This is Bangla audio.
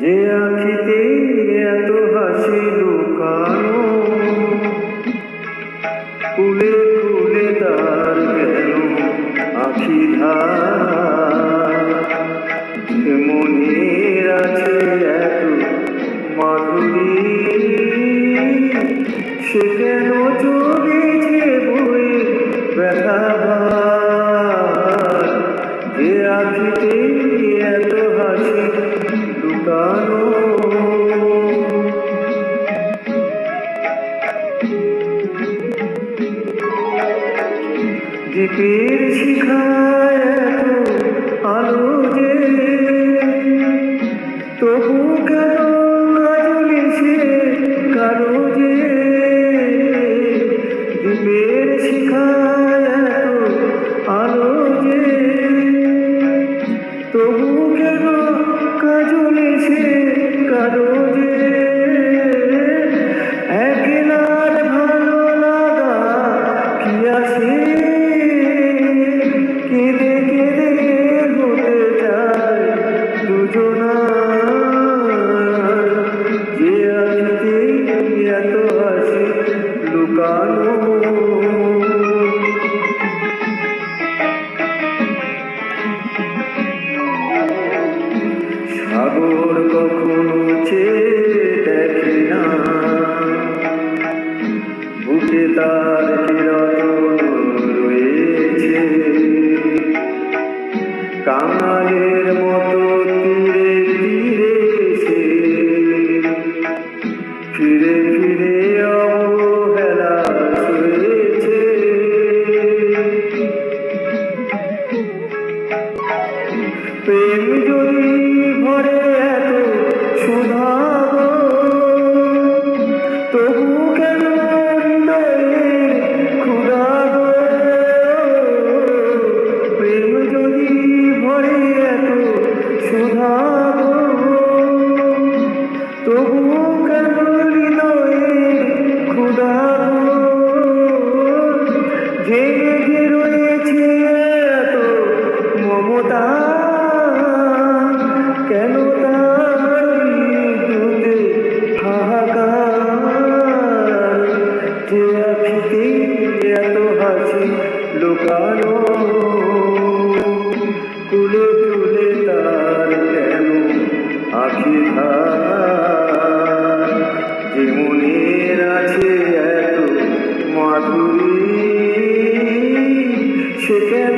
যে আখিতে এত হাসি লুকানো, কুলে কুলে তার কেন আখি ধার। মনের আছে এত মাধুরী, সে কেন চলেছে বয়ে ব্যথা ভার। যে আখিতে এত হাসি লুকানো, দীপের শিখায় এত আলো যে, তবু কেন কাজলে সে কালো যে। দীপের শিখায় এত আলো যে, তবু কেন কাজলে সে কালো যে। একলার ভালো লাগা কি আসে, কেঁদে কেঁদে হতে চায় দুজনার। যে আখিতে এত হাসি লুকানো, সাগর কখনো চেয়ে দেখে না, বুকে তার চিরতন রয়েছে। কাঙালের মতো তীরে তীরে সে ফিরে ফিরে অবহেলা হয়েছে। প্রেম যদি ভরে এত সুধা, তবু কেন হৃদয়ে ক্ষুধা গো। প্রেম যদি ভরে এত সুধা, তবু কেন হৃদয়ে ক্ষুধা গো। জেগে রয়েছে এত মমতা, কেন তার বিদ্যুতে হাহাকার। যে আখিতে এত হাসি লুকানো, কুলে কুলে তার কেন আখি ধার। যে মনের আছে এত মাধুরী, সে কেন